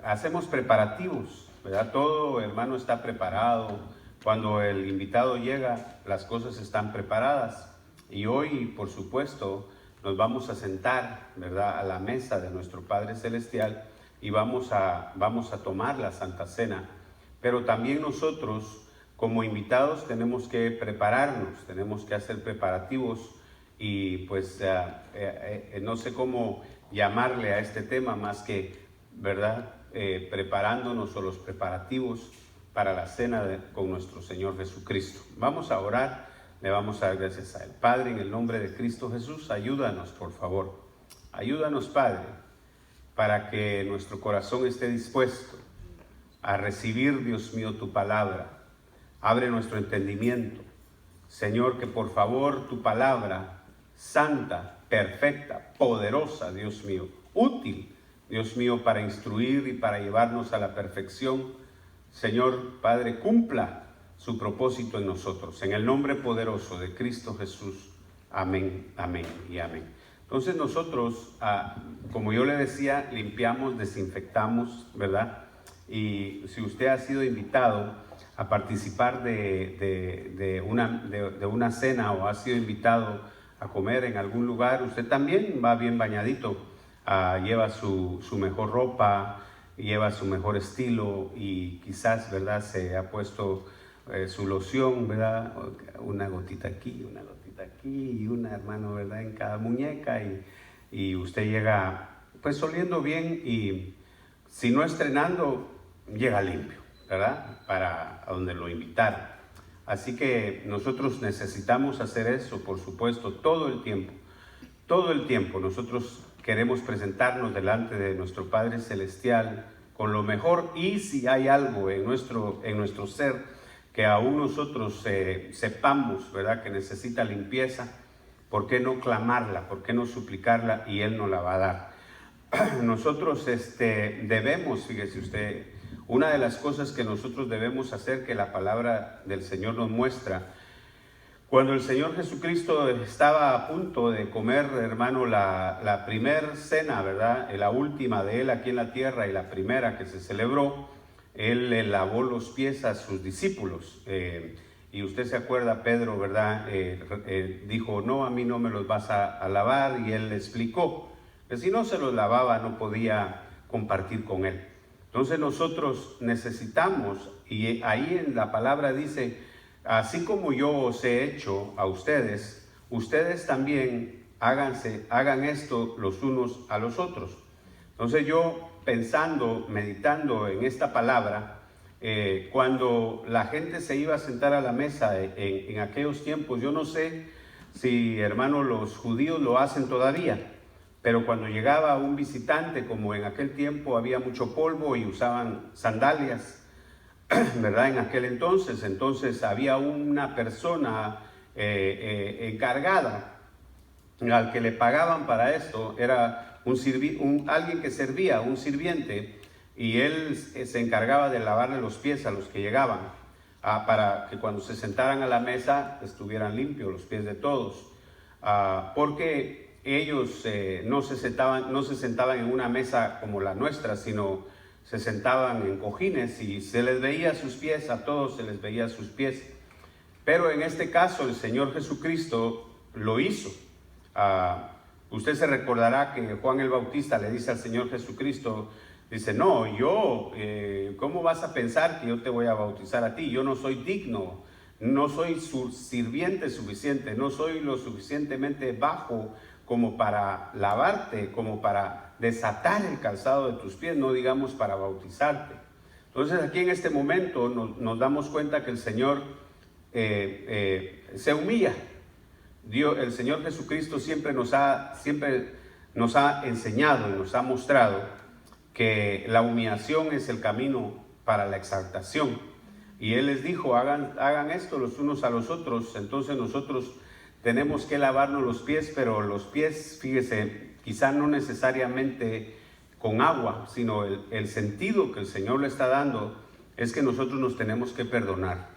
hacemos preparativos, ¿verdad? Todo, hermano, está preparado. Cuando el invitado llega, las cosas están preparadas. Y hoy, por supuesto, nos vamos a sentar, ¿verdad?, a la mesa de nuestro Padre Celestial y vamos a tomar la Santa Cena. Pero también nosotros, como invitados, tenemos que prepararnos, tenemos que hacer preparativos y pues no sé cómo llamarle a este tema más que, ¿verdad?, preparándonos o los preparativos para la cena con nuestro Señor Jesucristo. Vamos a orar, le vamos a dar gracias a Él. Padre, en el nombre de Cristo Jesús, ayúdanos, por favor. Ayúdanos, Padre, para que nuestro corazón esté dispuesto a recibir, Dios mío, tu palabra. Abre nuestro entendimiento. Señor, que por favor tu palabra, santa, perfecta, poderosa, Dios mío, útil, Dios mío, para instruir y para llevarnos a la perfección, Señor, Padre, cumpla su propósito en nosotros. En el nombre poderoso de Cristo Jesús. Amén, amén y amén. Entonces nosotros, como yo le decía, limpiamos, desinfectamos, ¿verdad? Y si usted ha sido invitado a participar de una cena o ha sido invitado a comer en algún lugar, usted también va bien bañadito, lleva su mejor ropa, lleva su mejor estilo y quizás, ¿verdad?, se ha puesto su loción, ¿verdad?, una gotita aquí y una, hermano, ¿verdad?, en cada muñeca y usted llega pues oliendo bien y si no estrenando, llega limpio, ¿verdad?, para a donde lo invitaron. Así que nosotros necesitamos hacer eso, por supuesto, todo el tiempo. Todo el tiempo nosotros queremos presentarnos delante de nuestro Padre Celestial con lo mejor y si hay algo en nuestro ser que aún nosotros sepamos, ¿verdad?, que necesita limpieza, ¿por qué no clamarla? ¿Por qué no suplicarla? Y Él nos la va a dar. Nosotros debemos, fíjese usted, una de las cosas que nosotros debemos hacer, que la palabra del Señor nos muestra, cuando el Señor Jesucristo estaba a punto de comer, hermano, la primer cena, ¿verdad?, la última de Él aquí en la tierra y la primera que se celebró, Él le lavó los pies a sus discípulos. Y usted se acuerda, Pedro, ¿verdad?, dijo, no, a mí no me los vas a lavar, y Él le explicó que si no se los lavaba no podía compartir con Él. Entonces nosotros necesitamos, y ahí en la palabra dice, así como yo os he hecho a ustedes, ustedes también hagan esto los unos a los otros. Entonces yo pensando, meditando en esta palabra, cuando la gente se iba a sentar a la mesa en aquellos tiempos, yo no sé si, hermano, los judíos lo hacen todavía, pero cuando llegaba un visitante, como en aquel tiempo había mucho polvo y usaban sandalias, ¿verdad?, en aquel entonces había una persona encargada, al que le pagaban para esto, era alguien que servía, un sirviente, y él se encargaba de lavarle los pies a los que llegaban, para que cuando se sentaran a la mesa estuvieran limpios los pies de todos, porque ellos no se sentaban en una mesa como la nuestra, sino se sentaban en cojines y se les veía sus pies, a todos se les veía sus pies. Pero en este caso el Señor Jesucristo lo hizo. Usted se recordará que Juan el Bautista le dice al Señor Jesucristo, dice, no, ¿cómo vas a pensar que yo te voy a bautizar a ti? Yo no soy digno, no soy su sirviente suficiente, no soy lo suficientemente bajo como para lavarte, como para desatar el calzado de tus pies, no digamos para bautizarte. Entonces aquí en este momento nos damos cuenta que el Señor se humilla. El Señor Jesucristo siempre nos ha enseñado y nos ha mostrado que la humillación es el camino para la exaltación. Y Él les dijo, hagan esto los unos a los otros. Entonces nosotros tenemos que lavarnos los pies, pero los pies, fíjese, quizá no necesariamente con agua, sino el sentido que el Señor le está dando es que nosotros nos tenemos que perdonar.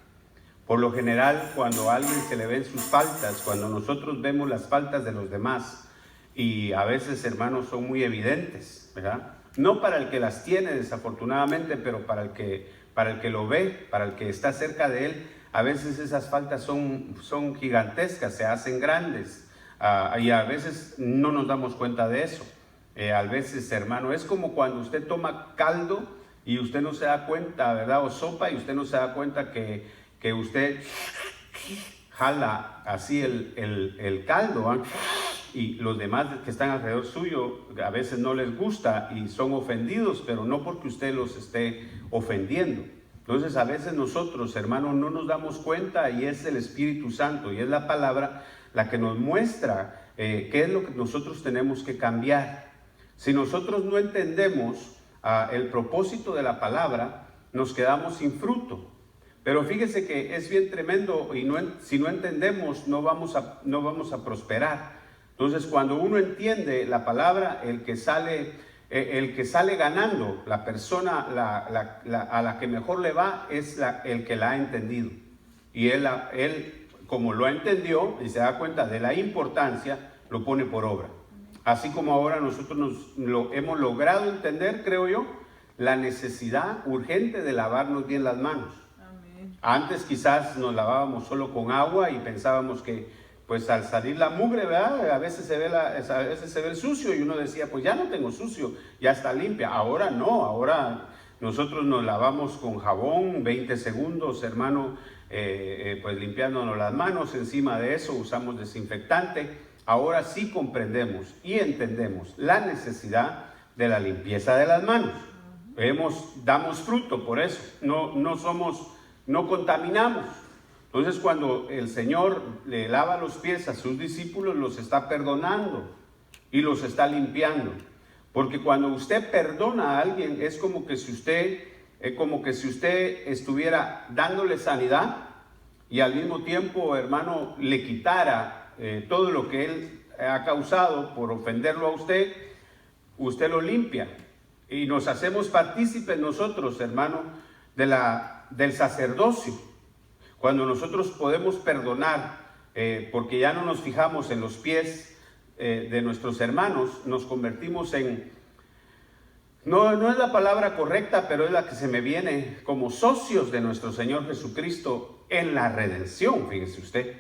Por lo general, cuando a alguien se le ven sus faltas, cuando nosotros vemos las faltas de los demás, y a veces, hermanos, son muy evidentes, ¿verdad? no para el que las tiene desafortunadamente, pero para el que lo ve, para el que está cerca de él. A veces esas faltas son gigantescas, se hacen grandes, y a veces no nos damos cuenta de eso. A veces, hermano, es como cuando usted toma caldo y usted no se da cuenta, ¿verdad? O sopa, y usted no se da cuenta que usted jala así el caldo, ¿eh? Y los demás que están alrededor suyo a veces no les gusta y son ofendidos, pero no porque usted los esté ofendiendo. Entonces a veces nosotros, hermanos, no nos damos cuenta, y es el Espíritu Santo y es la palabra la que nos muestra qué es lo que nosotros tenemos que cambiar. Si nosotros no entendemos el propósito de la palabra, nos quedamos sin fruto. Pero fíjese que es bien tremendo, y si no entendemos no vamos a prosperar. Entonces, cuando uno entiende la palabra, el que sale ganando, la persona a la que mejor le va es el que la ha entendido. Y él, como lo entendió y se da cuenta de la importancia, lo pone por obra. Así como ahora nosotros hemos logrado entender, creo yo, la necesidad urgente de lavarnos bien las manos. Amén. Antes quizás nos lavábamos solo con agua y pensábamos que pues al salir la mugre, ¿verdad? A veces se ve el sucio, y uno decía, pues ya no tengo sucio, ya está limpia. Ahora no, ahora nosotros nos lavamos con jabón, 20 segundos, hermano, pues limpiándonos las manos. Encima de eso usamos desinfectante. Ahora sí comprendemos y entendemos la necesidad de la limpieza de las manos. Damos fruto por eso, no contaminamos. Entonces, cuando el Señor le lava los pies a sus discípulos, los está perdonando y los está limpiando. Porque cuando usted perdona a alguien, es como que si usted estuviera dándole sanidad, y al mismo tiempo, hermano, le quitara todo lo que él ha causado por ofenderlo a usted. Usted lo limpia y nos hacemos partícipes nosotros, hermano, del sacerdocio. Cuando nosotros podemos perdonar, porque ya no nos fijamos en los pies de nuestros hermanos, nos convertimos no es la palabra correcta, pero es la que se me viene, como socios de nuestro Señor Jesucristo en la redención. Fíjese usted,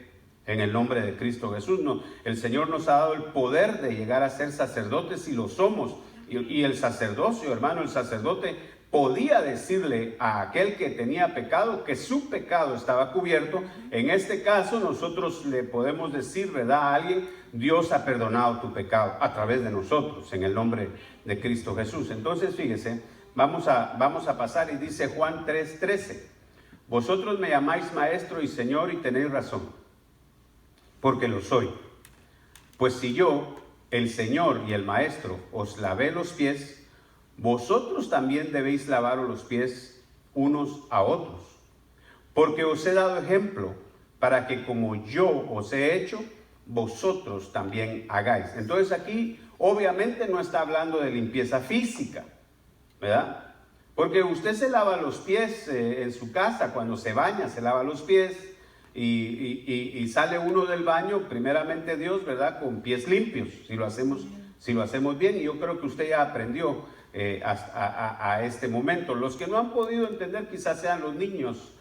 en el nombre de Cristo Jesús, el Señor nos ha dado el poder de llegar a ser sacerdotes, y lo somos. Y el sacerdocio, hermano, el sacerdote podía decirle a aquel que tenía pecado que su pecado estaba cubierto. En este caso nosotros le podemos decir, ¿verdad?, a alguien: Dios ha perdonado tu pecado a través de nosotros, en el nombre de Cristo Jesús. Entonces fíjese, vamos a pasar, y dice Juan 3:13: vosotros me llamáis maestro y señor, y tenéis razón, porque lo soy. Pues si yo, el Señor y el Maestro, os lavé los pies, vosotros también debéis lavaros los pies unos a otros, porque os he dado ejemplo, para que como yo os he hecho, vosotros también hagáis. Entonces aquí obviamente no está hablando de limpieza física, ¿verdad? Porque usted se lava los pies en su casa, cuando se baña se lava los pies, y sale uno del baño, primeramente Dios, ¿verdad?, con pies limpios, si lo hacemos bien. Y yo creo que usted ya aprendió a este momento. Los que no han podido entender quizás sean los niños,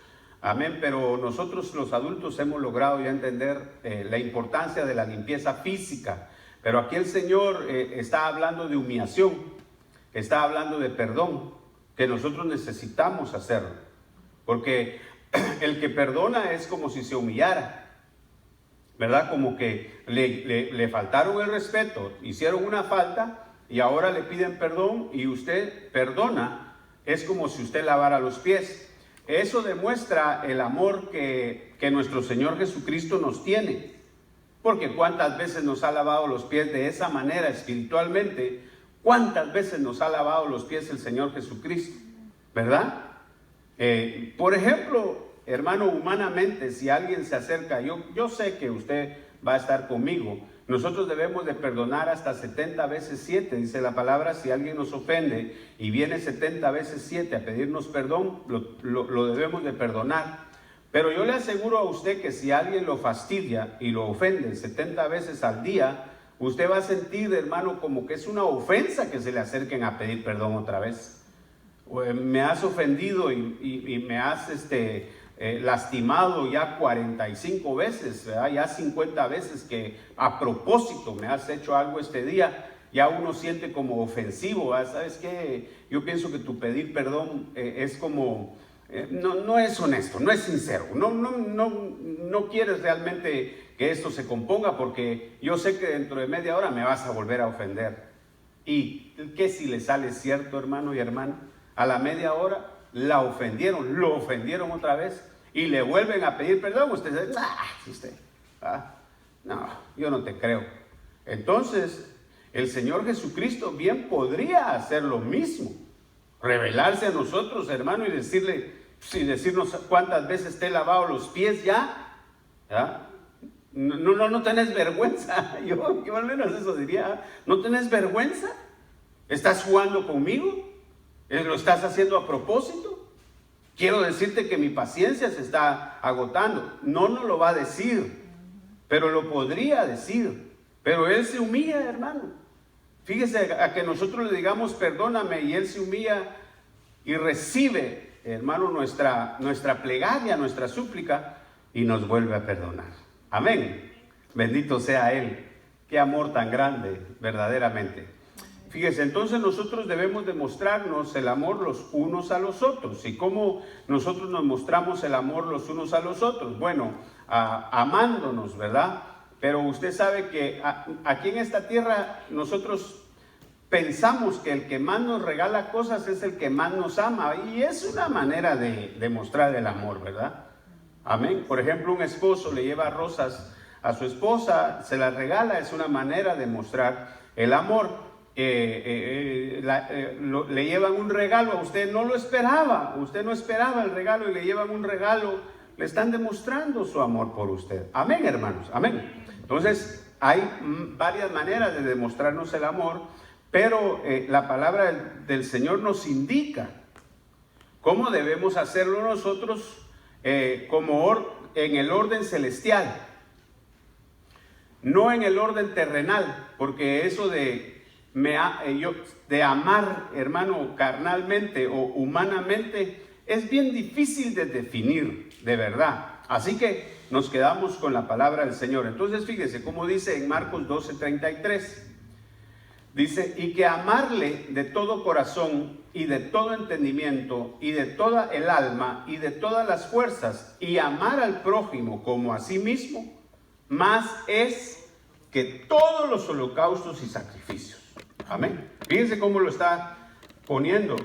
amén, pero nosotros los adultos hemos logrado ya entender la importancia de la limpieza física. Pero aquí el Señor está hablando de humillación, está hablando de perdón, que nosotros necesitamos hacerlo, porque el que perdona es como si se humillara, ¿verdad? Como que le faltaron el respeto, hicieron una falta, y ahora le piden perdón, y usted perdona. Es como si usted lavara los pies. Eso demuestra el amor que nuestro Señor Jesucristo nos tiene. Porque cuántas veces nos ha lavado los pies de esa manera espiritualmente, cuántas veces nos ha lavado los pies el Señor Jesucristo, ¿verdad? Por ejemplo, hermano, humanamente, si alguien se acerca, yo sé que usted va a estar conmigo. Nosotros debemos de perdonar hasta 70 veces 7, dice la palabra. Si alguien nos ofende y viene 70 veces 7 a pedirnos perdón, lo debemos de perdonar. Pero yo le aseguro a usted que si alguien lo fastidia y lo ofende 70 veces al día, usted va a sentir, hermano, como que es una ofensa que se le acerquen a pedir perdón otra vez. Me has ofendido y me has lastimado ya 45 veces, ¿verdad? Ya 50 veces que a propósito me has hecho algo este día. Ya uno siente como ofensivo, ¿verdad? ¿Sabes qué? Yo pienso que tu pedir perdón es como, no es honesto, no es sincero, no quieres realmente que esto se componga, porque yo sé que dentro de media hora me vas a volver a ofender. ¿Y qué si le sale cierto, hermano y hermana? A la media hora la ofendieron, lo ofendieron otra vez y le vuelven a pedir perdón. Usted dice, no, yo no te creo. Entonces, el Señor Jesucristo bien podría hacer lo mismo, revelarse a nosotros, hermano, y decirnos cuántas veces te he lavado los pies ya. No tenés vergüenza. Yo al menos eso diría, ¿no tenés vergüenza? ¿Estás jugando conmigo? ¿Lo estás haciendo a propósito? Quiero decirte que mi paciencia se está agotando. No nos lo va a decir, pero lo podría decir. Pero Él se humilla, hermano. Fíjese a que nosotros le digamos perdóname y Él se humilla y recibe, hermano, nuestra plegaria, nuestra súplica, y nos vuelve a perdonar. Amén. Bendito sea Él. Qué amor tan grande, verdaderamente. Fíjese, entonces nosotros debemos demostrarnos el amor los unos a los otros. ¿Y cómo nosotros nos mostramos el amor los unos a los otros? Bueno, amándonos, ¿verdad? Pero usted sabe que aquí en esta tierra nosotros pensamos que el que más nos regala cosas es el que más nos ama. Y es una manera de demostrar el amor, ¿verdad? Amén. Por ejemplo, un esposo le lleva rosas a su esposa, se las regala, es una manera de mostrar el amor. Le llevan un regalo, a usted no lo esperaba, usted no esperaba el regalo y le llevan un regalo, le están demostrando su amor por usted. Amén, hermanos, amén. Entonces hay varias maneras de demostrarnos el amor, pero la palabra del Señor nos indica cómo debemos hacerlo nosotros en el orden celestial, no en el orden terrenal, porque eso de amar, hermano, carnalmente o humanamente, es bien difícil de definir, de verdad. Así que nos quedamos con la palabra del Señor. Entonces fíjese cómo dice en Marcos 12:33. Dice, y que amarle de todo corazón y de todo entendimiento y de toda el alma y de todas las fuerzas, y amar al prójimo como a sí mismo, más es que todos los holocaustos y sacrificios. Amén. Fíjense cómo lo está poniendo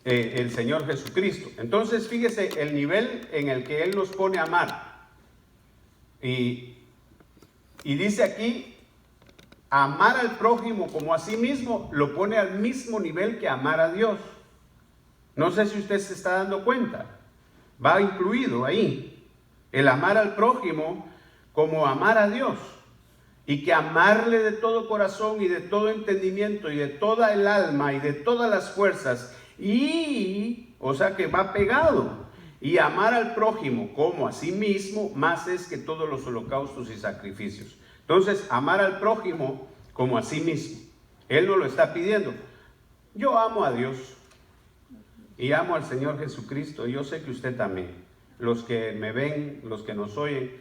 el Señor Jesucristo. Entonces fíjese el nivel en el que Él nos pone a amar. Y dice aquí, amar al prójimo como a sí mismo, lo pone al mismo nivel que amar a Dios. No sé si usted se está dando cuenta. Va incluido ahí el amar al prójimo como amar a Dios. Y que amarle de todo corazón y de todo entendimiento y de toda el alma y de todas las fuerzas. O sea que va pegado. Y amar al prójimo como a sí mismo, más es que todos los holocaustos y sacrificios. Entonces, amar al prójimo como a sí mismo. Él nos lo está pidiendo. Yo amo a Dios y amo al Señor Jesucristo. Yo sé que usted también. Los que me ven, los que nos oyen,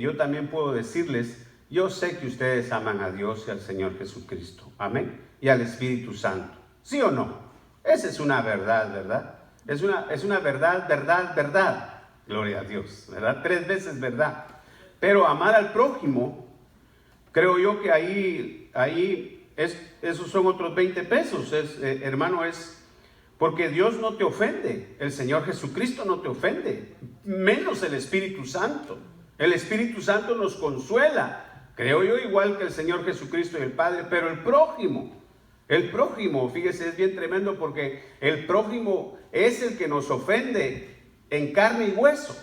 yo también puedo decirles, yo sé que ustedes aman a Dios y al Señor Jesucristo. Amén. Y al Espíritu Santo. ¿Sí o no? Esa es una verdad, ¿verdad? Es una verdad, verdad, verdad. Gloria a Dios, ¿verdad? 3 veces verdad. Pero amar al prójimo, creo yo que ahí esos son otros 20 pesos, hermano, es porque Dios no te ofende, el Señor Jesucristo no te ofende, menos el Espíritu Santo. El Espíritu Santo nos consuela, creo yo, igual que el Señor Jesucristo y el Padre, pero el prójimo, fíjese, es bien tremendo porque el prójimo es el que nos ofende en carne y hueso.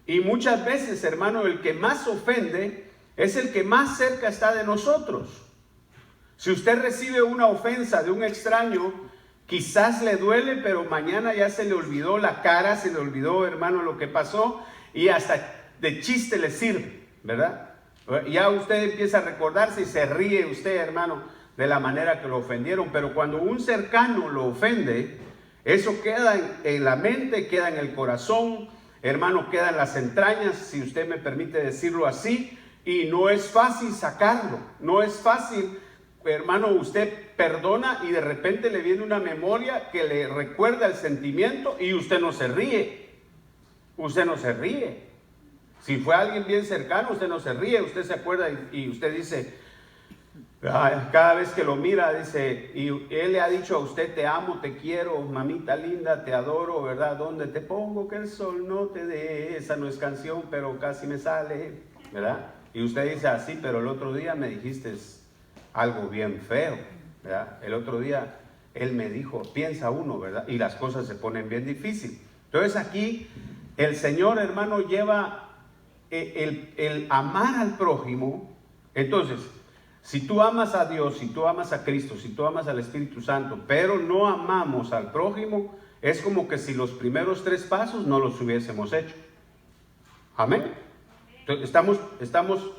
Y muchas veces, hermano, el que más ofende es el que más cerca está de nosotros. Si usted recibe una ofensa de un extraño, quizás le duele, pero mañana ya se le olvidó la cara, se le olvidó, hermano, lo que pasó y hasta de chiste le sirve, ¿verdad? Ya usted empieza a recordarse y se ríe usted, hermano, de la manera que lo ofendieron. Pero cuando un cercano lo ofende, eso queda en la mente, queda en el corazón, hermano, queda en las entrañas, si usted me permite decirlo así. Y no es fácil sacarlo, no es fácil, hermano. Usted perdona y de repente le viene una memoria que le recuerda el sentimiento y usted no se ríe. Usted no se ríe. Si fue alguien bien cercano, usted no se ríe, usted se acuerda y usted dice, cada vez que lo mira, dice, y él le ha dicho a usted, te amo, te quiero, mamita linda, te adoro, ¿verdad? ¿Dónde te pongo que el sol no te dé? Esa no es canción, pero casi me sale, ¿verdad? Y usted dice así, pero el otro día me dijiste algo bien feo, ¿verdad? El otro día él me dijo, piensa uno, ¿verdad? Y las cosas se ponen bien difíciles. Entonces aquí el Señor, hermano, lleva el amar al prójimo. Entonces, si tú amas a Dios, si tú amas a Cristo, si tú amas al Espíritu Santo, pero no amamos al prójimo, es como que si los primeros 3 pasos no los hubiésemos hecho. Amén. Entonces, estamos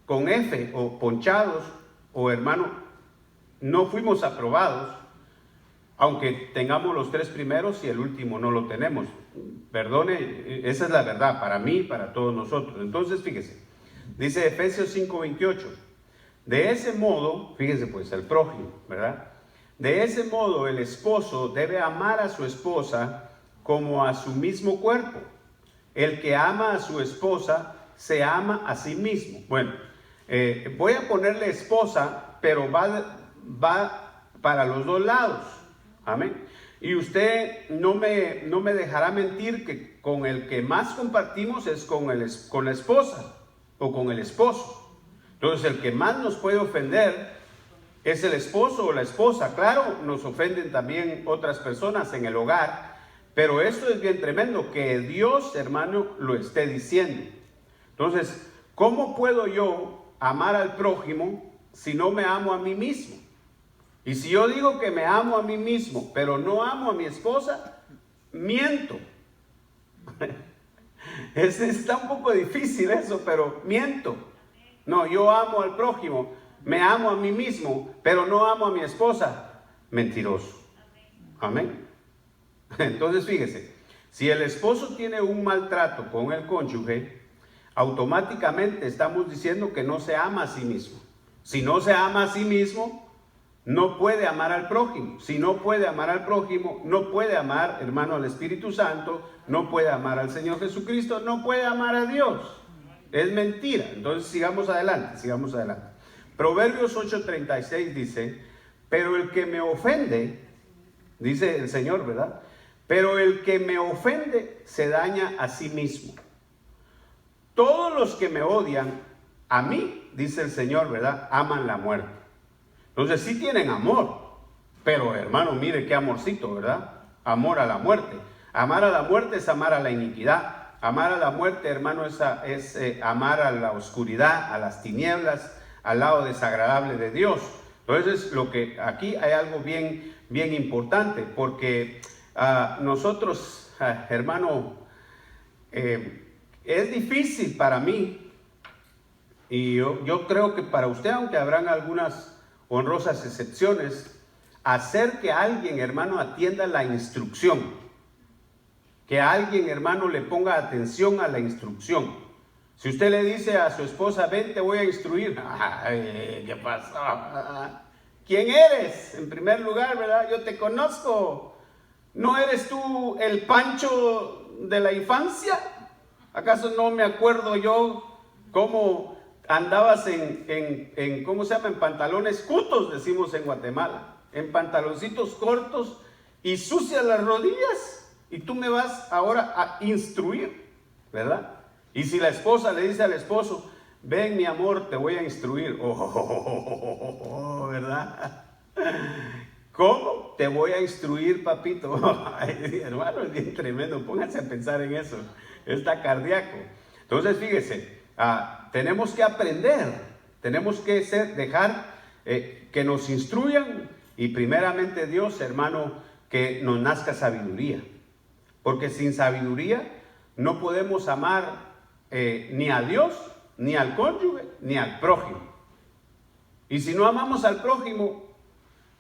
con F o ponchados, o hermano, no fuimos aprobados, aunque tengamos los 3 primeros y el último no lo tenemos. Perdone, esa es la verdad para mí y para todos nosotros. Entonces, fíjese, dice Efesios 5:28, de ese modo, fíjense pues, el prójimo, ¿verdad? De ese modo el esposo debe amar a su esposa como a su mismo cuerpo. El que ama a su esposa se ama a sí mismo. Bueno, voy a ponerle esposa, pero va para los 2 lados. Amén. Y usted no me dejará mentir que con el que más compartimos es con la esposa o con el esposo. Entonces el que más nos puede ofender es el esposo o la esposa. Claro, nos ofenden también otras personas en el hogar, pero esto es bien tremendo, que Dios, hermano, lo esté diciendo. Entonces, ¿cómo puedo yo amar al prójimo si no me amo a mí mismo? Y si yo digo que me amo a mí mismo, pero no amo a mi esposa, miento. Está un poco difícil eso, pero miento. No, yo amo al prójimo, me amo a mí mismo, pero no amo a mi esposa. Mentiroso. Amén. Entonces, fíjese, si el esposo tiene un maltrato con el cónyuge, automáticamente estamos diciendo que no se ama a sí mismo. Si no se ama a sí mismo, no puede amar al prójimo. Si no puede amar al prójimo, no puede amar, hermano, al Espíritu Santo, no puede amar al Señor Jesucristo, no puede amar a Dios. Es mentira. Entonces sigamos adelante. Proverbios 8:36 dice, pero el que me ofende, dice el Señor, ¿verdad? Pero el que me ofende se daña a sí mismo. Todos los que me odian a mí, dice el Señor, ¿verdad? Aman la muerte. Entonces sí tienen amor, pero hermano, mire qué amorcito, ¿verdad? Amor a la muerte. Amar a la muerte es amar a la iniquidad. Amar a la muerte, hermano, es amar a la oscuridad, a las tinieblas, al lado desagradable de Dios. Entonces, aquí hay algo bien, bien importante, porque nosotros, hermano, es difícil para mí, y yo creo que para usted, aunque habrán algunas honrosas excepciones, hacer que alguien, hermano, atienda la instrucción, que alguien, hermano, le ponga atención a la instrucción. Si usted le dice a su esposa, ven, te voy a instruir, ay, ¿qué pasó? ¿Quién eres? En primer lugar, ¿verdad? Yo te conozco. ¿No eres tú el Pancho de la infancia? ¿Acaso no me acuerdo yo cómo andabas ¿cómo se llama? En pantalones cutos, decimos en Guatemala, en pantaloncitos cortos y sucias las rodillas, y tú me vas ahora a instruir, ¿verdad? Y si la esposa le dice al esposo, ven mi amor, te voy a instruir, ¿verdad? ¿Cómo? Te voy a instruir, papito. Ay, hermano, es bien tremendo, pónganse a pensar en eso, está cardíaco. Entonces, fíjese, tenemos que aprender, tenemos que dejar que nos instruyan, y primeramente Dios, hermano, que nos nazca sabiduría, porque sin sabiduría no podemos amar ni a Dios ni al cónyuge, ni al prójimo. Y si no amamos al prójimo,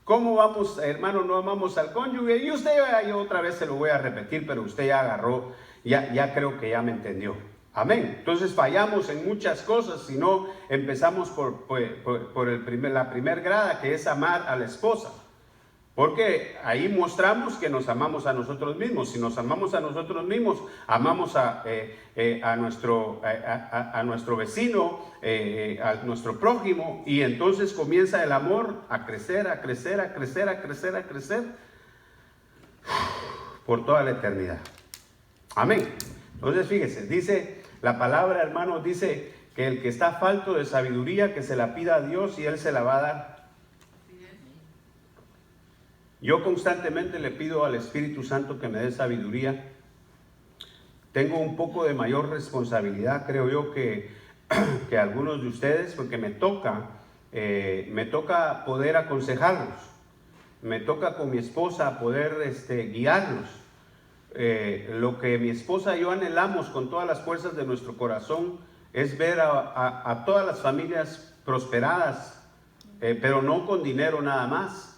¿cómo vamos, hermano, no amamos al cónyuge? Y usted, yo otra vez se lo voy a repetir, pero usted ya agarró, ya creo que ya me entendió. Amén. Entonces fallamos en muchas cosas si no empezamos por la primer grada, que es amar a la esposa. Porque ahí mostramos que nos amamos a nosotros mismos. Si nos amamos a nosotros mismos, amamos a nuestro vecino, a nuestro prójimo, y entonces comienza el amor a crecer, a crecer, a crecer, a crecer, a crecer por toda la eternidad. Amén. Entonces fíjese, dice la palabra, hermano, dice que el que está falto de sabiduría, que se la pida a Dios y Él se la va a dar. Yo constantemente le pido al Espíritu Santo que me dé sabiduría. Tengo un poco de mayor responsabilidad, creo yo, que algunos de ustedes, porque me toca poder aconsejarlos. Me toca con mi esposa poder guiarlos. Lo que mi esposa y yo anhelamos con todas las fuerzas de nuestro corazón es ver a todas las familias prosperadas, pero no con dinero nada más,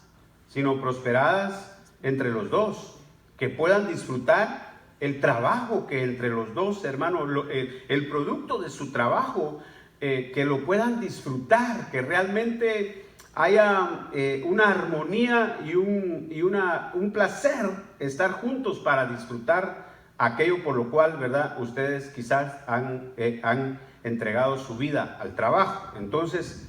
sino prosperadas entre los dos, que puedan disfrutar el trabajo que entre los dos, hermano, el producto de su trabajo, que lo puedan disfrutar, que realmente haya una armonía y un placer estar juntos para disfrutar aquello por lo cual, ¿verdad?, ustedes quizás han entregado su vida al trabajo. Entonces,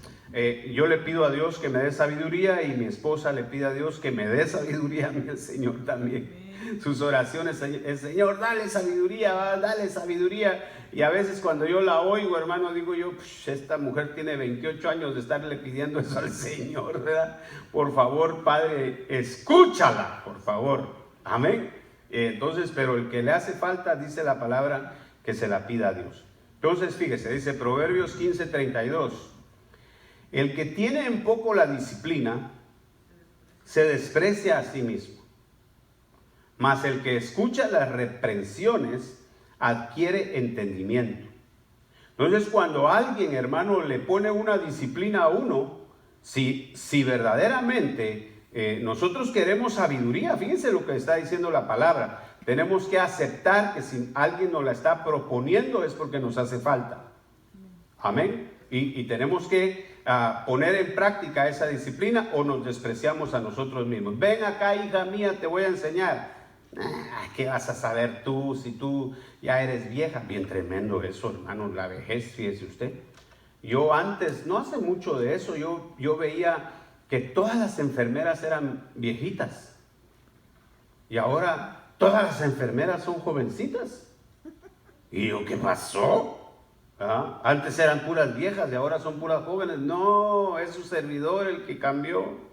yo le pido a Dios que me dé sabiduría, y mi esposa le pide a Dios que me dé sabiduría a mí, el Señor también. Sus oraciones, el Señor, dale sabiduría, dale sabiduría. Y a veces cuando yo la oigo, hermano, digo yo, esta mujer tiene 28 años de estarle pidiendo eso al Señor, ¿verdad? Por favor, Padre, escúchala, por favor. Amén. Entonces, pero el que le hace falta, dice la palabra, que se la pida a Dios. Entonces, fíjese, dice Proverbios 15:32. El que tiene en poco la disciplina, se desprecia a sí mismo. Mas el que escucha las reprensiones, adquiere entendimiento. Entonces, cuando alguien, hermano, le pone una disciplina a uno, si verdaderamente nosotros queremos sabiduría, fíjense lo que está diciendo la palabra, tenemos que aceptar que si alguien nos la está proponiendo es porque nos hace falta. Amén. Y tenemos que poner en práctica esa disciplina, o nos despreciamos a nosotros mismos. Ven acá, hija mía, te voy a enseñar. ¿Qué vas a saber tú si tú ya eres vieja? Bien tremendo eso, hermano, la vejez, fíjese usted. Yo antes, no hace mucho de eso, yo veía que todas las enfermeras eran viejitas. Y ahora todas las enfermeras son jovencitas. Y yo, ¿qué pasó? ¿Ah? Antes eran puras viejas y ahora son puras jóvenes. No, es su servidor el que cambió.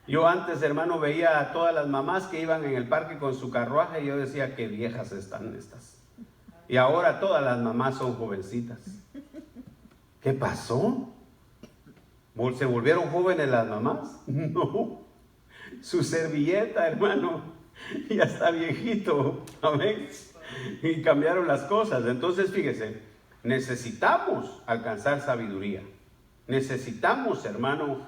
Yo antes, hermano, veía a todas las mamás que iban en el parque con su carruaje y yo decía, qué viejas están estas. Y ahora todas las mamás son jovencitas. ¿Qué pasó? ¿Se volvieron jóvenes las mamás? No. Su servilleta, hermano, ya está viejito. Amén. Y cambiaron las cosas. Entonces, fíjese, necesitamos alcanzar sabiduría. Necesitamos, hermano,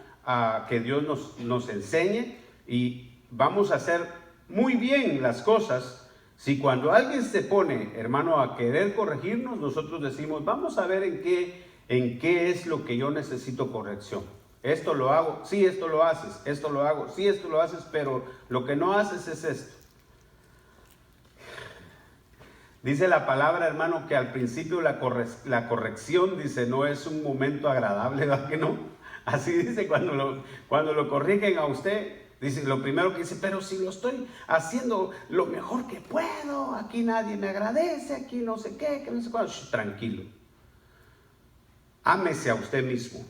que Dios nos enseñe, y vamos a hacer muy bien las cosas si cuando alguien se pone, hermano, a querer corregirnos, nosotros decimos, vamos a ver en qué es lo que yo necesito corrección. Esto lo hago, sí, esto lo haces, esto lo hago, sí, esto lo haces, pero lo que no haces es esto. Dice la palabra, hermano, que al principio la corrección, dice, no es un momento agradable, ¿verdad que no? Así dice cuando lo corrigen a usted, dice, lo primero que dice, pero si lo estoy haciendo lo mejor que puedo, aquí nadie me agradece, aquí no sé qué, que no sé cuándo. Tranquilo. Ámese a usted mismo.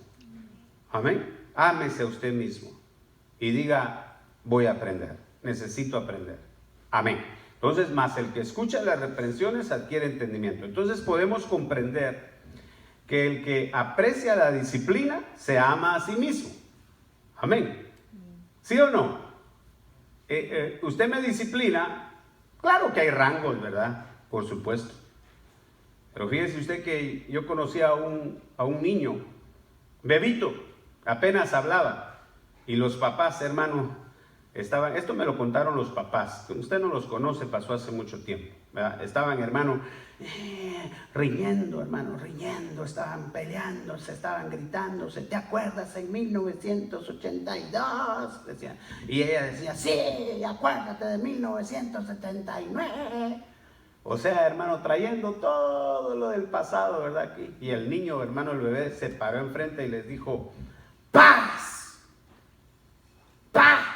Amén. Ámese a usted mismo. Y diga, voy a aprender, necesito aprender. Amén. Entonces, más el que escucha las reprensiones adquiere entendimiento. Entonces podemos comprender que el que aprecia la disciplina se ama a sí mismo. Amén. ¿Sí o no? Usted me disciplina, claro que hay rangos, ¿verdad? Por supuesto. Pero fíjese usted que yo conocí a un niño, bebito, apenas hablaba. Y los papás, hermano, estaban, esto me lo contaron los papás, usted no los conoce, pasó hace mucho tiempo, ¿verdad? Estaban, hermano, riñendo, hermano, riñendo, estaban peleándose, estaban gritándose. ¿Te acuerdas en 1982? Decían. Y ella decía, sí, acuérdate de 1979. O sea, hermano, trayendo todo lo del pasado, ¿verdad? Aquí. Y el niño, hermano, el bebé, se paró enfrente y les dijo, ¡paz! ¡Paz!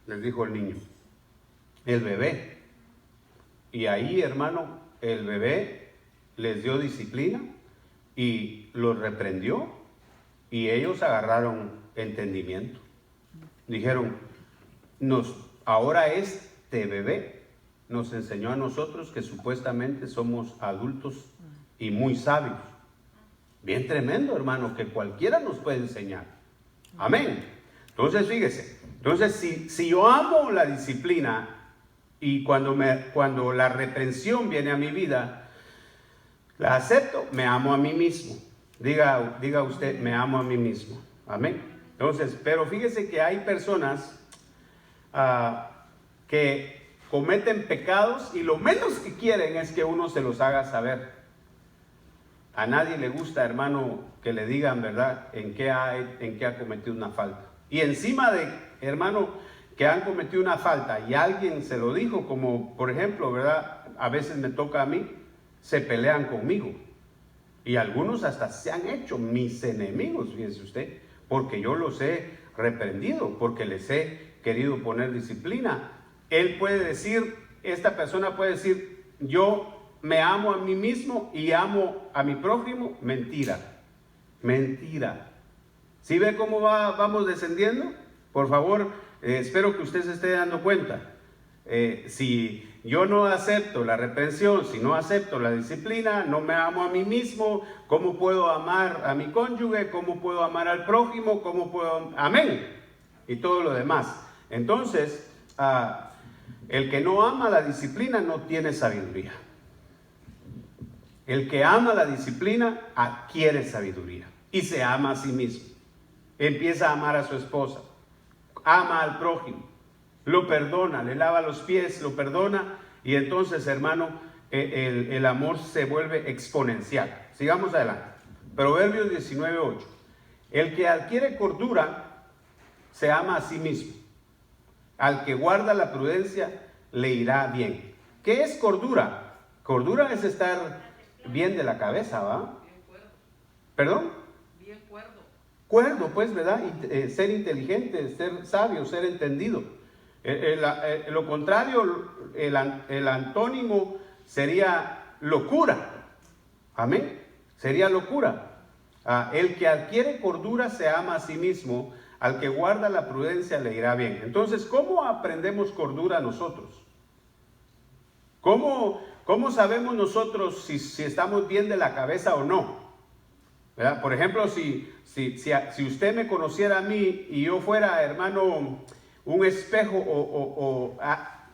Les dijo el niño, el bebé. Y ahí, hermano, el bebé les dio disciplina y los reprendió y ellos agarraron entendimiento. Dijeron, ahora este bebé nos enseñó a nosotros que supuestamente somos adultos y muy sabios. Bien tremendo, hermano, que cualquiera nos puede enseñar. Amén. Entonces, fíjese, si yo amo la disciplina y cuando la reprensión viene a mi vida, la acepto, me amo a mí mismo. Diga usted, me amo a mí mismo. Amén. Entonces, pero fíjese que hay personas que cometen pecados y lo menos que quieren es que uno se los haga saber. A nadie le gusta, hermano, que le digan, ¿verdad?, en qué ha cometido una falta. Y encima de, hermano, que han cometido una falta y alguien se lo dijo, como por ejemplo, ¿verdad?, a veces me toca a mí, se pelean conmigo. Y algunos hasta se han hecho mis enemigos, fíjense usted, porque yo los he reprendido, porque les he querido poner disciplina. Él puede decir, esta persona puede decir, yo me amo a mí mismo y amo a mi prójimo. Mentira, mentira. ¿Sí ve cómo vamos descendiendo? Por favor, espero que usted se esté dando cuenta. Si yo no acepto la reprensión, si no acepto la disciplina, no me amo a mí mismo, ¿cómo puedo amar a mi cónyuge? ¿Cómo puedo amar al prójimo? ¿Cómo puedo? Amén. Y todo lo demás. Entonces, el que no ama la disciplina no tiene sabiduría. El que ama la disciplina adquiere sabiduría y se ama a sí mismo. Empieza a amar a su esposa, ama al prójimo, lo perdona, le lava los pies, lo perdona, y entonces, hermano, el amor se vuelve exponencial. Sigamos adelante. Proverbios 19:8. El que adquiere cordura se ama a sí mismo. Al que guarda la prudencia le irá bien. ¿Qué es cordura? Cordura es estar bien de la cabeza, ¿va? ¿Perdón? Bien cuerdo. Cuerdo, pues, ¿verdad? Ser inteligente, ser sabio, ser entendido. Lo contrario, el antónimo sería locura. Amén. Sería locura. El que adquiere cordura se ama a sí mismo. Al que guarda la prudencia le irá bien. Entonces, ¿cómo aprendemos cordura nosotros? ¿Cómo sabemos nosotros si estamos bien de la cabeza o no? ¿Verdad? Por ejemplo, si usted me conociera a mí y yo fuera, hermano, un espejo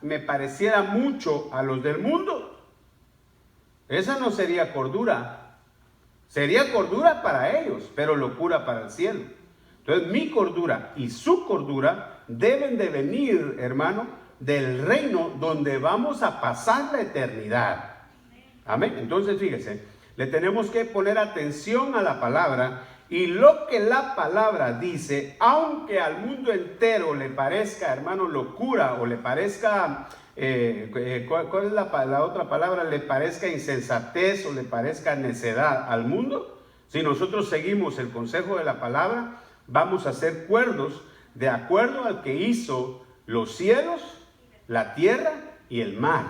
me pareciera mucho a los del mundo, esa no sería cordura. Sería cordura para ellos, pero locura para el cielo. Entonces, mi cordura y su cordura deben de venir, hermano, del reino donde vamos a pasar la eternidad. Amén. Entonces, fíjese, le tenemos que poner atención a la palabra, y lo que la palabra dice, aunque al mundo entero le parezca, hermano, locura, o le parezca, ¿cuál es la otra palabra? Le parezca insensatez o le parezca necedad al mundo, si nosotros seguimos el consejo de la palabra, vamos a ser cuerdos de acuerdo al que hizo los cielos, la tierra y el mar.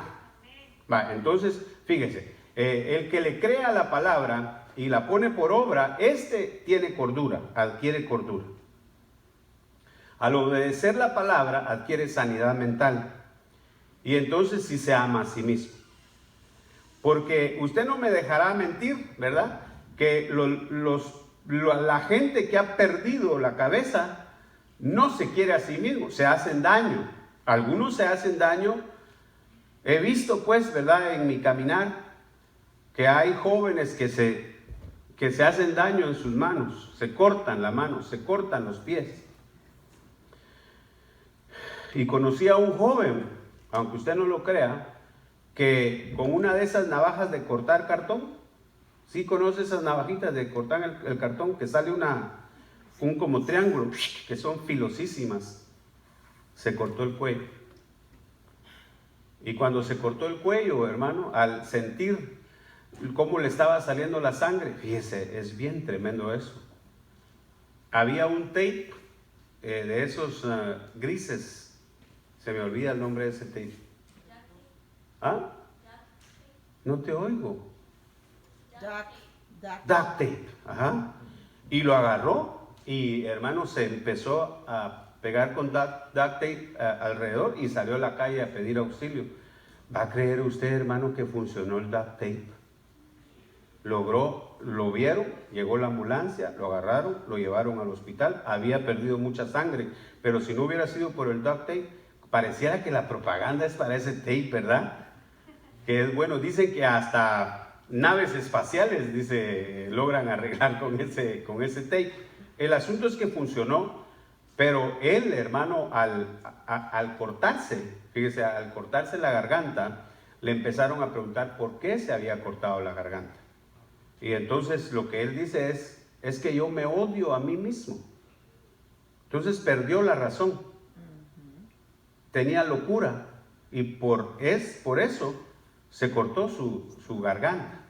Entonces, fíjese, el que le crea la palabra y la pone por obra, tiene cordura, adquiere cordura. Al obedecer la palabra, adquiere sanidad mental. Y entonces sí se ama a sí mismo. Porque usted no me dejará mentir, ¿verdad? Que la gente que ha perdido la cabeza no se quiere a sí mismo, se hacen daño. Algunos se hacen daño. He visto, pues, ¿verdad?, en mi caminar, que hay jóvenes que se hacen daño en sus manos, se cortan la mano, se cortan los pies. Y conocí a un joven, aunque usted no lo crea, que con una de esas navajas de cortar cartón, ¿sí conoce esas navajitas de cortar el cartón? Que sale un como triángulo, que son filosísimas. Se cortó el cuello. Y cuando se cortó el cuello, hermano, al sentir cómo le estaba saliendo la sangre, fíjese, es bien tremendo eso. Había un tape de esos grises, se me olvida el nombre de ese tape. ¿Ah? No te oigo. Duct tape. Ajá. Y lo agarró y, hermano, se empezó a pegar con duct tape alrededor y salió a la calle a pedir auxilio. ¿Va a creer usted, hermano, que funcionó el duct tape? Lo vieron, llegó la ambulancia, lo agarraron, lo llevaron al hospital. Había perdido mucha sangre, pero si no hubiera sido por el duct tape, pareciera que la propaganda es para ese tape, ¿verdad? Que es bueno, dicen que hasta naves espaciales, logran arreglar con ese tape. El asunto es que funcionó, pero él, hermano, al cortarse, fíjese, al cortarse la garganta, le empezaron a preguntar por qué se había cortado la garganta. Y entonces lo que él dice es que yo me odio a mí mismo. Entonces perdió la razón. Tenía locura y por eso se cortó su garganta.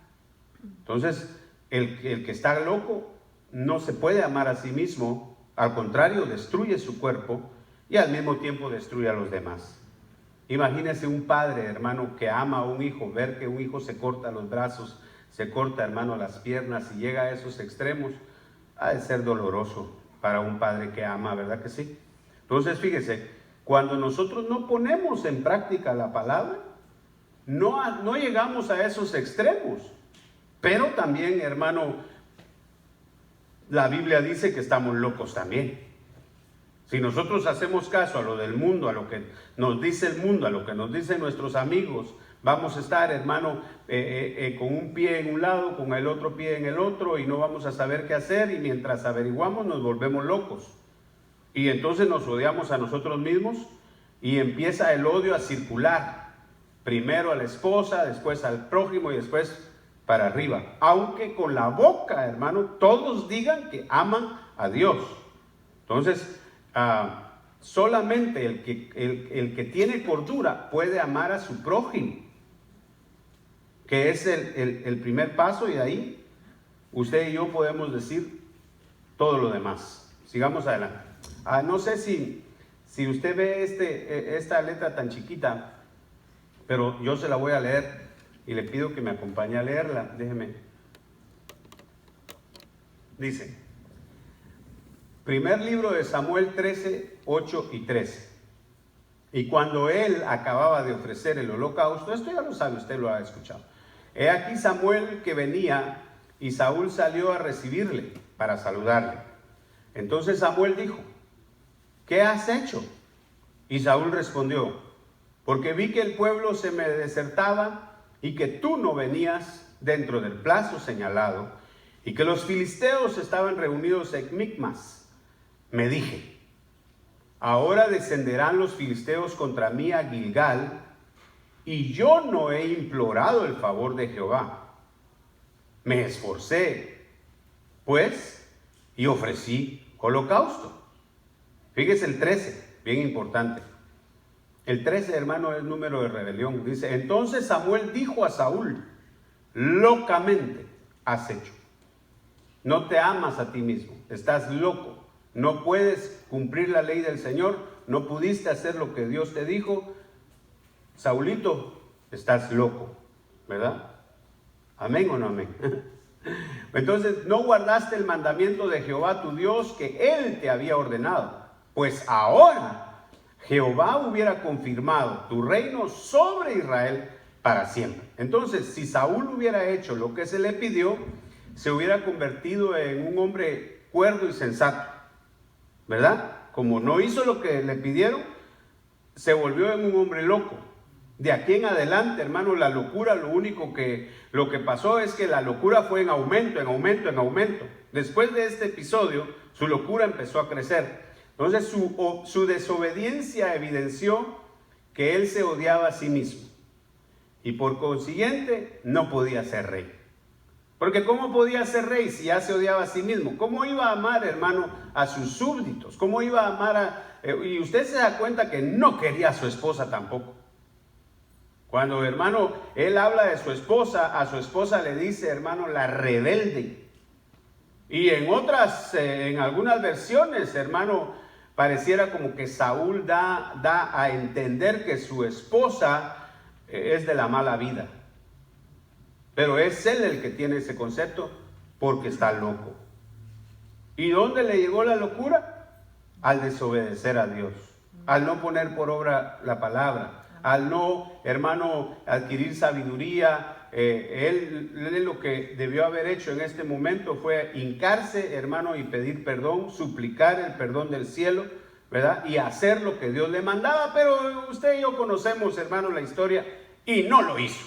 Entonces, el que está loco no se puede amar a sí mismo, al contrario, destruye su cuerpo y al mismo tiempo destruye a los demás. Imagínese un padre, hermano, que ama a un hijo, ver que un hijo se corta los brazos, se corta, hermano, las piernas y llega a esos extremos, ha de ser doloroso para un padre que ama, ¿verdad que sí? Entonces, fíjese, cuando nosotros no ponemos en práctica la palabra, no llegamos a esos extremos. Pero también, hermano, la Biblia dice que estamos locos también. Si nosotros hacemos caso a lo del mundo, a lo que nos dice el mundo, a lo que nos dicen nuestros amigos, vamos a estar, hermano, con un pie en un lado, con el otro pie en el otro, y no vamos a saber qué hacer, y mientras averiguamos nos volvemos locos. Y entonces nos odiamos a nosotros mismos y empieza el odio a circular. Primero a la esposa, después al prójimo y después para arriba. Aunque con la boca, hermano, todos digan que aman a Dios. Entonces, solamente el que tiene cordura puede amar a su prójimo, que es el primer paso, y de ahí usted y yo podemos decir todo lo demás. Sigamos adelante. No sé si usted ve esta letra tan chiquita, pero yo se la voy a leer y le pido que me acompañe a leerla. Déjeme. Dice, primer libro de Samuel 13, 8 y 13. Y cuando él acababa de ofrecer el holocausto, esto ya lo sabe, usted lo ha escuchado. He aquí Samuel que venía y Saúl salió a recibirle para saludarle. Entonces Samuel dijo, ¿qué has hecho? Y Saúl respondió, porque vi que el pueblo se me desertaba y que tú no venías dentro del plazo señalado y que los filisteos estaban reunidos en Micmas. Me dije, ahora descenderán los filisteos contra mí a Gilgal y yo no he implorado el favor de Jehová. Me esforcé, pues, y ofrecí holocausto. Fíjese el 13, bien importante. El 13, hermano, es número de rebelión. Dice, entonces Samuel dijo a Saúl, locamente has hecho. No te amas a ti mismo, estás loco. No puedes cumplir la ley del Señor, no pudiste hacer lo que Dios te dijo. Saulito, estás loco, ¿verdad? ¿Amén o no amén? Entonces, no guardaste el mandamiento de Jehová tu Dios que Él te había ordenado. Pues ahora Jehová hubiera confirmado tu reino sobre Israel para siempre. Entonces, si Saúl hubiera hecho lo que se le pidió, se hubiera convertido en un hombre cuerdo y sensato, ¿verdad? Como no hizo lo que le pidieron, se volvió en un hombre loco. De aquí en adelante, hermano, la locura, lo que pasó es que la locura fue en aumento, en aumento, en aumento. Después de este episodio, su locura empezó a crecer. Entonces su desobediencia evidenció que él se odiaba a sí mismo. Y por consiguiente, no podía ser rey. Porque ¿cómo podía ser rey si ya se odiaba a sí mismo? ¿Cómo iba a amar, hermano, a sus súbditos? ¿Cómo iba a amar y usted se da cuenta que no quería a su esposa tampoco? Cuando, hermano, él habla de su esposa, a su esposa le dice, hermano, la rebelde. Y en algunas versiones, hermano, pareciera como que Saúl da a entender que su esposa es de la mala vida. Pero es él el que tiene ese concepto porque está loco. ¿Y dónde le llegó la locura? Al desobedecer a Dios, al no poner por obra la palabra, al no, hermano, adquirir sabiduría. Él lo que debió haber hecho en este momento fue hincarse, hermano, y pedir perdón, suplicar el perdón del cielo, ¿verdad? Y hacer lo que Dios le mandaba. Pero usted y yo conocemos, hermano, la historia, y no lo hizo.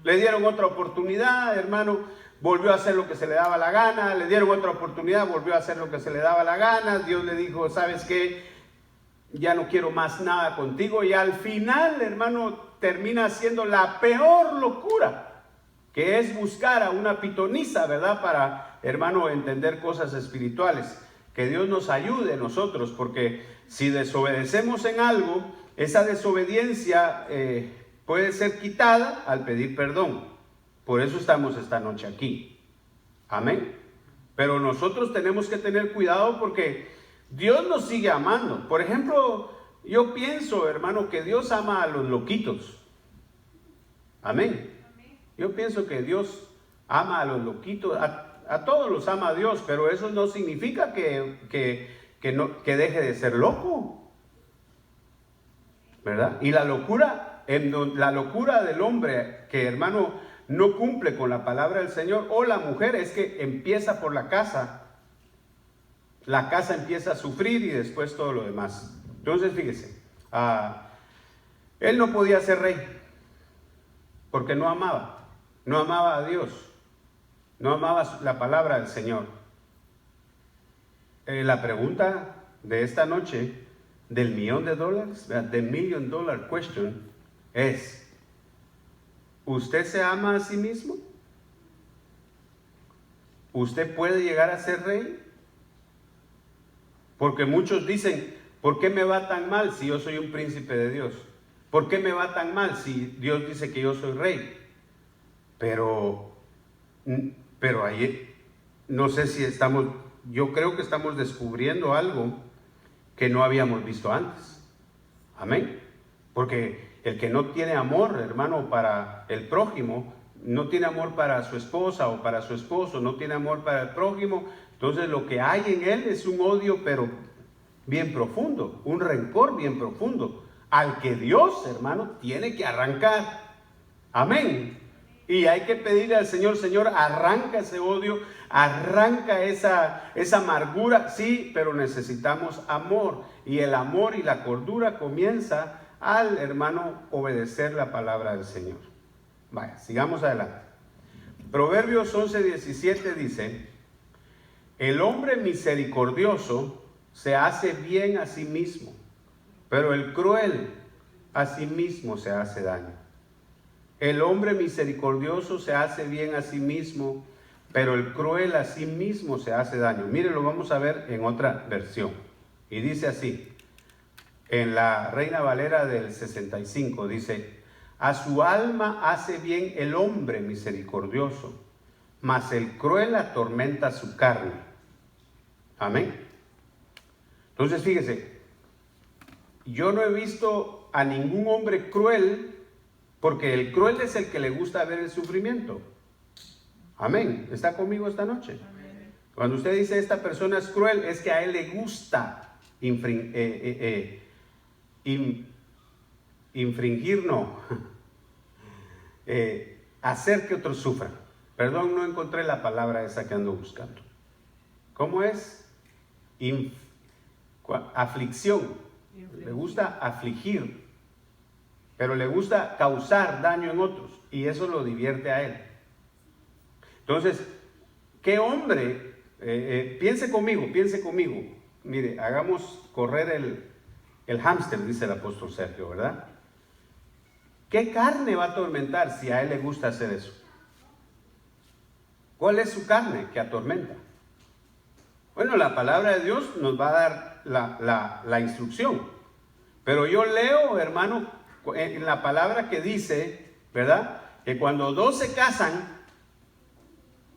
Le dieron otra oportunidad, hermano, volvió a hacer lo que se le daba la gana. Le dieron otra oportunidad, volvió a hacer lo que se le daba la gana. Dios le dijo, ¿sabes qué? Ya no quiero más nada contigo. Y al final, hermano, termina siendo la peor locura, que es buscar a una pitonisa, ¿verdad? Para, hermano, entender cosas espirituales. Que Dios nos ayude a nosotros, porque si desobedecemos en algo, esa desobediencia puede ser quitada al pedir perdón. Por eso estamos esta noche aquí. Amén. Pero nosotros tenemos que tener cuidado porque Dios nos sigue amando. Por ejemplo, yo pienso, hermano, que Dios ama a los loquitos. Amén. Yo pienso que Dios ama a los loquitos. A todos los ama Dios, pero eso no significa que deje de ser loco, ¿verdad? Y la locura del hombre que, hermano, no cumple con la palabra del Señor, o la mujer, es que empieza por la casa empieza a sufrir y después todo lo demás. Entonces fíjese, él no podía ser rey porque no amaba a Dios, no amaba la palabra del Señor. La pregunta de esta noche del $1,000,000, the $1 million question, es: ¿usted se ama a sí mismo? ¿Usted puede llegar a ser rey? Porque muchos dicen, ¿por qué me va tan mal si yo soy un príncipe de Dios? ¿Por qué me va tan mal si Dios dice que yo soy rey? Pero ahí no sé si yo creo que estamos descubriendo algo que no habíamos visto antes. Amén. Porque el que no tiene amor, hermano, para el prójimo, no tiene amor para su esposa o para su esposo, no tiene amor para el prójimo, entonces lo que hay en él es un odio, pero bien profundo, un rencor bien profundo, al que Dios, hermano, tiene que arrancar. Amén. Y hay que pedirle al Señor, Señor, arranca ese odio, arranca esa amargura, sí, pero necesitamos amor. Y el amor y la cordura comienza al, hermano, obedecer la palabra del Señor. Vaya, sigamos adelante. Proverbios 11:17 dice: el hombre misericordioso se hace bien a sí mismo, pero el cruel a sí mismo se hace daño. El hombre misericordioso se hace bien a sí mismo, pero el cruel a sí mismo se hace daño. Mire, lo vamos a ver en otra versión. Y dice así, en la Reina Valera del 65, dice: a su alma hace bien el hombre misericordioso, mas el cruel atormenta su carne. Amén. Entonces fíjese, yo no he visto a ningún hombre cruel, porque el cruel es el que le gusta ver el sufrimiento. Amén. ¿Está conmigo esta noche? Amén. Cuando usted dice esta persona es cruel, es que a él le gusta hacer que otros sufran. Perdón, no encontré la palabra esa que ando buscando. ¿Cómo es? Aflicción. Le gusta afligir. pero le gusta causar daño en otros y eso lo divierte a él. Entonces, ¿qué hombre? Piense conmigo. Mire, hagamos correr el hámster, dice el apóstol Sergio, ¿verdad? ¿Qué carne va a atormentar si a él le gusta hacer eso? ¿Cuál es su carne que atormenta? Bueno, la palabra de Dios nos va a dar la instrucción. Pero yo leo, hermano, en la palabra que dice, ¿verdad? Que cuando dos se casan,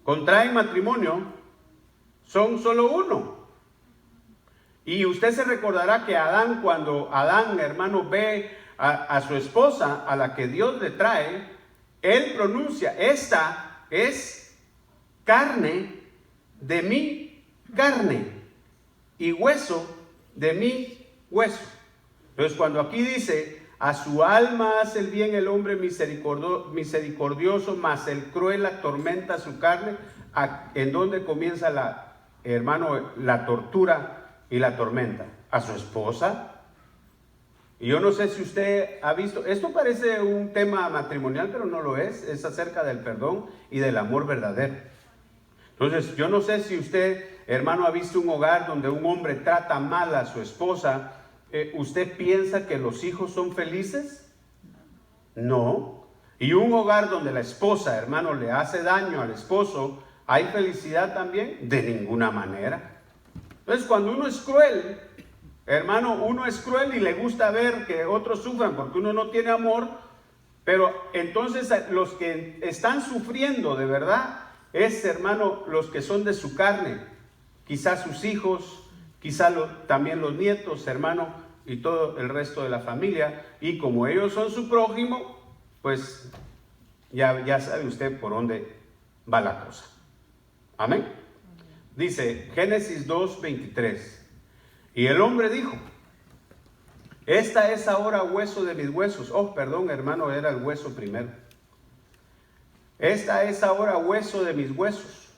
contraen matrimonio, son solo uno. Y usted se recordará que Adán, cuando Adán, hermano, ve a su esposa, a la que Dios le trae, él pronuncia, esta es carne de mi carne y hueso de mi hueso. Entonces, cuando aquí dice, a su alma hace el bien el hombre misericordioso, mas el cruel atormenta su carne, ¿en dónde comienza la tortura y la tormenta? A su esposa. Y yo no sé si usted ha visto, esto parece un tema matrimonial, pero no lo es acerca del perdón y del amor verdadero. Entonces, yo no sé si usted, hermano, ha visto un hogar donde un hombre trata mal a su esposa. ¿Usted piensa que los hijos son felices? No. Y un hogar donde la esposa, hermano, le hace daño al esposo, ¿hay felicidad también? De ninguna manera. Entonces, cuando uno es cruel, hermano, uno es cruel y le gusta ver que otros sufran porque uno no tiene amor, pero entonces los que están sufriendo de verdad es, hermano, los que son de su carne, quizás sus hijos, quizás también los nietos, hermano, y todo el resto de la familia, y como ellos son su prójimo, pues ya sabe usted por dónde va la cosa. Amén. Dice Génesis 2:23, y el hombre dijo, esta es ahora hueso de mis huesos. Oh, perdón, hermano, era el hueso primero. Esta es ahora hueso de mis huesos.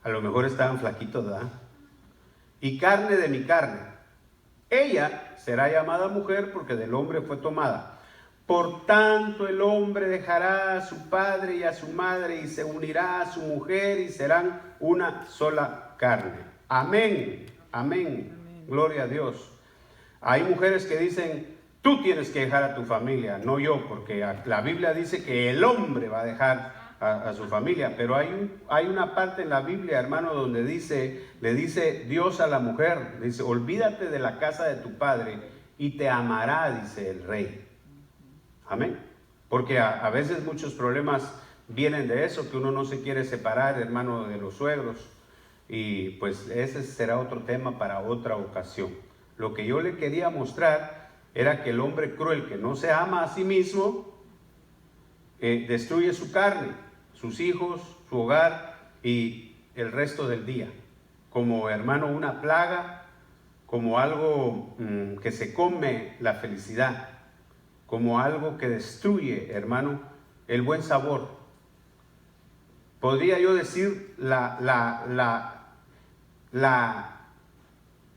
A lo mejor estaban flaquitos, ¿verdad? Y carne de mi carne. Ella será llamada mujer porque del hombre fue tomada. Por tanto, el hombre dejará a su padre y a su madre y se unirá a su mujer y serán una sola carne. Amén. Amén. Gloria a Dios. Hay mujeres que dicen, tú tienes que dejar a tu familia, no yo, porque la Biblia dice que el hombre va a dejar a su familia, pero hay una parte en la Biblia, hermano, donde le dice Dios a la mujer, dice, olvídate de la casa de tu padre y te amará, dice el rey. Amén. Porque a veces muchos problemas vienen de eso, que uno no se quiere separar, hermano, de los suegros, y pues ese será otro tema para otra ocasión. Lo que yo le quería mostrar era que el hombre cruel que no se ama a sí mismo, destruye su carne, sus hijos, su hogar y el resto del día. Como, hermano, una plaga, como algo que se come la felicidad, como algo que destruye, hermano, el buen sabor. Podría yo decir la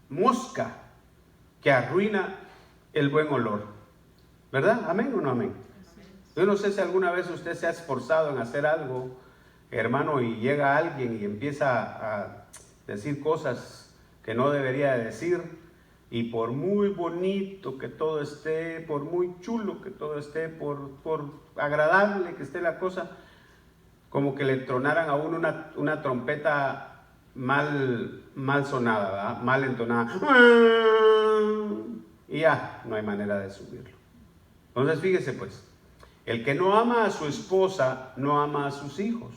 mosca que arruina el buen olor. ¿Verdad? ¿Amén o no amén? Yo no sé si alguna vez usted se ha esforzado en hacer algo, hermano, y llega alguien y empieza a decir cosas que no debería decir, y por muy bonito que todo esté, por muy chulo que todo esté, por agradable que esté la cosa, como que le tronaran a uno una trompeta mal sonada, ¿verdad? Mal entonada, y ya no hay manera de subirlo. Entonces fíjese pues, el que no ama a su esposa no ama a sus hijos,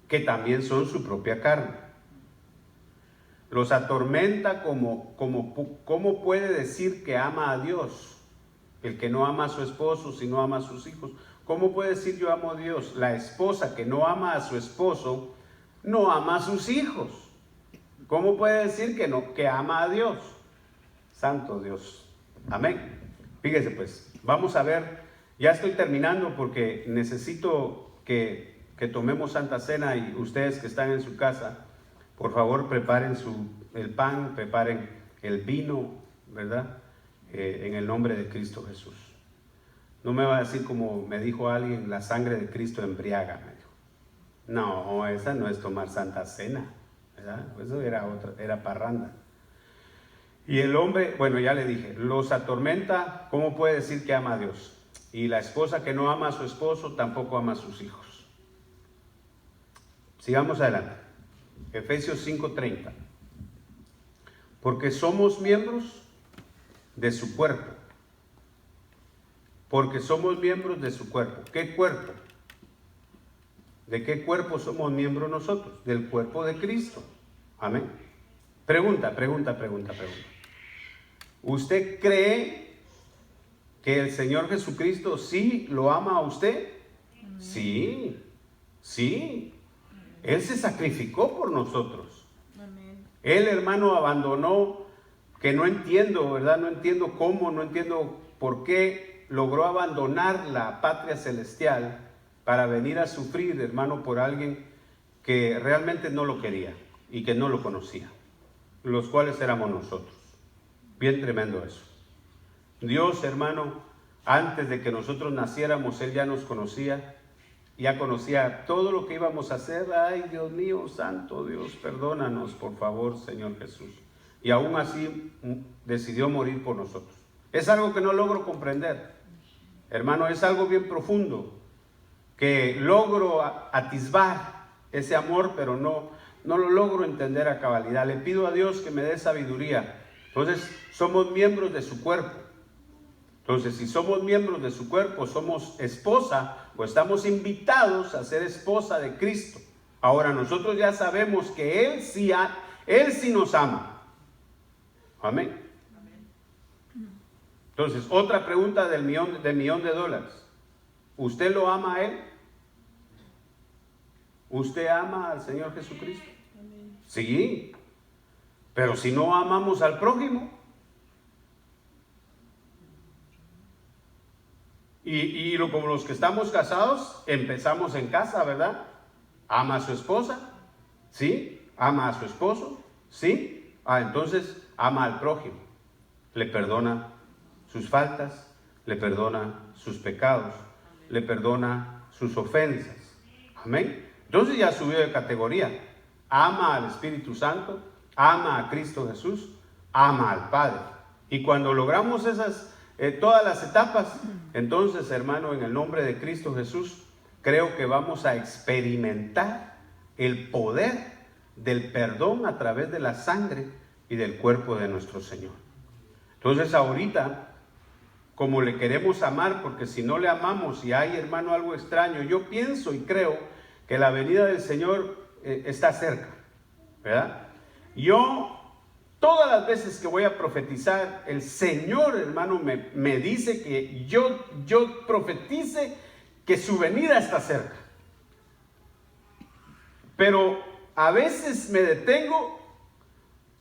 que también son su propia carne. Los atormenta ¿cómo puede decir que ama a Dios? El que no ama a su esposo, si no ama a sus hijos. ¿Cómo puede decir yo amo a Dios? La esposa que no ama a su esposo, no ama a sus hijos. ¿Cómo puede decir que ama a Dios? Santo Dios. Amén. Fíjese pues, vamos a ver, ya estoy terminando porque necesito que tomemos Santa Cena, y ustedes que están en su casa, por favor preparen el pan, preparen el vino, ¿verdad? en el nombre de Cristo Jesús. No me va a decir como me dijo alguien, la sangre de Cristo embriaga, me dijo. No, esa no es tomar Santa Cena, ¿verdad? Eso era parranda. Y el hombre, bueno, ya le dije, los atormenta. ¿Cómo puede decir que ama a Dios? Y la esposa que no ama a su esposo tampoco ama a sus hijos. Sigamos adelante. Efesios 5:30. Porque somos miembros de su cuerpo. Porque somos miembros de su cuerpo. ¿Qué cuerpo? ¿De qué cuerpo somos miembros nosotros? Del cuerpo de Cristo. Amén. Pregunta. ¿Usted cree que el Señor Jesucristo sí lo ama a usted? Sí. Él se sacrificó por nosotros. Él, hermano, abandonó, que no entiendo, ¿verdad? No entiendo cómo, no entiendo por qué logró abandonar la patria celestial para venir a sufrir, hermano, por alguien que realmente no lo quería y que no lo conocía, los cuales éramos nosotros. Bien tremendo eso. Dios, hermano, antes de que nosotros naciéramos, Él ya nos conocía, ya conocía todo lo que íbamos a hacer. Ay, Dios mío, santo Dios, perdónanos, por favor, Señor Jesús. Y aún así decidió morir por nosotros. Es algo que no logro comprender, hermano, es algo bien profundo, que logro atisbar ese amor, pero no lo logro entender a cabalidad. Le pido a Dios que me dé sabiduría. Entonces, somos miembros de su cuerpo. Entonces, si somos miembros de su cuerpo, somos esposa, pues estamos invitados a ser esposa de Cristo. Ahora, nosotros ya sabemos que Él sí nos ama. Amén. Entonces, otra pregunta del millón de dólares. ¿Usted lo ama a Él? ¿Usted ama al Señor Jesucristo? Sí. Pero si no amamos al prójimo, como los que estamos casados, empezamos en casa, ¿verdad? ¿Ama a su esposa? ¿Sí? ¿Ama a su esposo? ¿Sí? Entonces ama al prójimo. Le perdona sus faltas, le perdona sus pecados, le perdona sus ofensas. Amén. Entonces ya subió de categoría. Ama al Espíritu Santo, ama a Cristo Jesús, ama al Padre. Y cuando logramos todas las etapas, entonces, hermano, en el nombre de Cristo Jesús, creo que vamos a experimentar el poder del perdón a través de la sangre y del cuerpo de nuestro Señor. Entonces, ahorita, como le queremos amar, porque si no le amamos y hay, hermano, algo extraño, yo pienso y creo que la venida del Señor está cerca, ¿verdad? Yo, todas las veces que voy a profetizar, el Señor, hermano, me dice que yo profetice que su venida está cerca. Pero a veces me detengo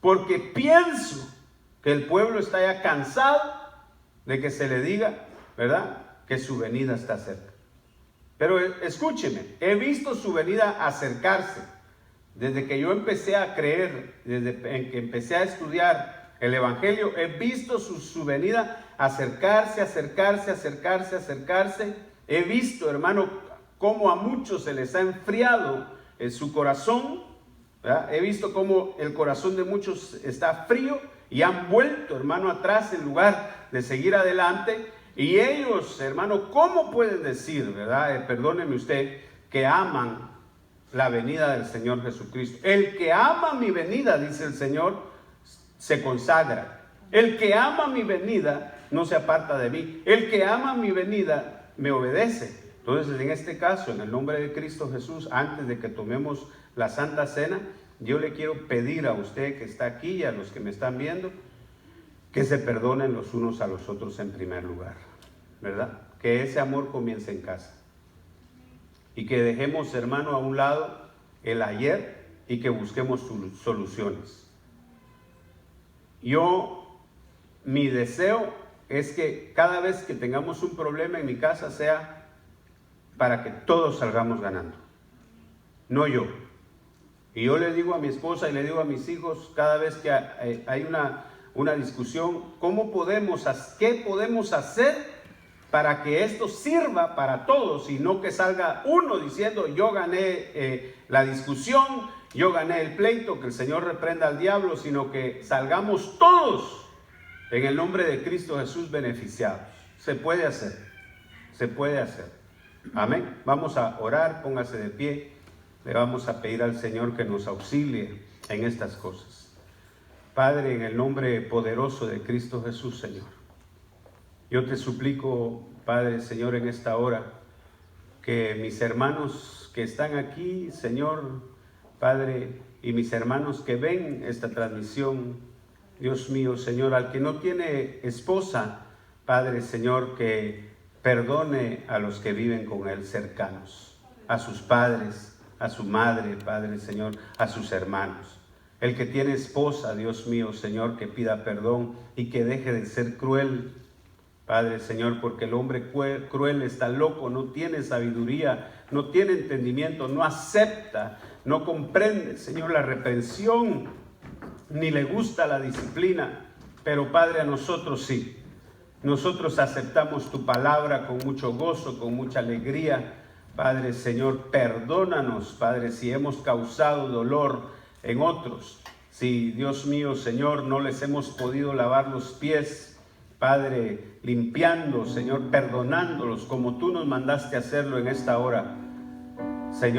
porque pienso que el pueblo está ya cansado de que se le diga, ¿verdad?, que su venida está cerca. Pero escúcheme, he visto su venida acercarse. Desde que yo empecé a creer, desde que empecé a estudiar el Evangelio, he visto su venida acercarse. He visto, hermano, cómo a muchos se les ha enfriado su corazón, ¿verdad? He visto cómo el corazón de muchos está frío y han vuelto, hermano, atrás en lugar de seguir adelante. Y ellos, hermano, ¿cómo pueden decir, verdad? Perdóneme usted, que aman la venida del Señor Jesucristo? El que ama mi venida, dice el Señor, se consagra. El que ama mi venida no se aparta de mí. El que ama mi venida me obedece. Entonces, en este caso, en el nombre de Cristo Jesús, antes de que tomemos la Santa Cena, yo le quiero pedir a usted que está aquí y a los que me están viendo, que se perdonen los unos a los otros en primer lugar, ¿verdad? Que ese amor comience en casa. Y que dejemos, hermano, a un lado el ayer y que busquemos soluciones. Mi deseo es que cada vez que tengamos un problema en mi casa sea para que todos salgamos ganando, no yo. Y yo le digo a mi esposa y le digo a mis hijos, cada vez que hay una discusión. ¿Qué podemos hacer para que esto sirva para todos y no que salga uno diciendo yo gané la discusión, yo gané el pleito, que el Señor reprenda al diablo, sino que salgamos todos en el nombre de Cristo Jesús beneficiados? Se puede hacer, se puede hacer. Amén. Vamos a orar, póngase de pie, le vamos a pedir al Señor que nos auxilie en estas cosas. Padre, en el nombre poderoso de Cristo Jesús, Señor, yo te suplico, Padre, Señor, en esta hora, que mis hermanos que están aquí, Señor, Padre, y mis hermanos que ven esta transmisión, Dios mío, Señor, al que no tiene esposa, Padre, Señor, que perdone a los que viven con él cercanos, a sus padres, a su madre, Padre, Señor, a sus hermanos. El que tiene esposa, Dios mío, Señor, que pida perdón y que deje de ser cruel, Padre, Señor, porque el hombre cruel está loco, no tiene sabiduría, no tiene entendimiento, no acepta, no comprende, Señor, la reprensión, ni le gusta la disciplina. Pero, Padre, a nosotros sí. Nosotros aceptamos tu palabra con mucho gozo, con mucha alegría. Padre, Señor, perdónanos, Padre, si hemos causado dolor en otros. Si, Dios mío, Señor, no les hemos podido lavar los pies, Padre, limpiando, Señor, perdonándolos como tú nos mandaste hacerlo en esta hora.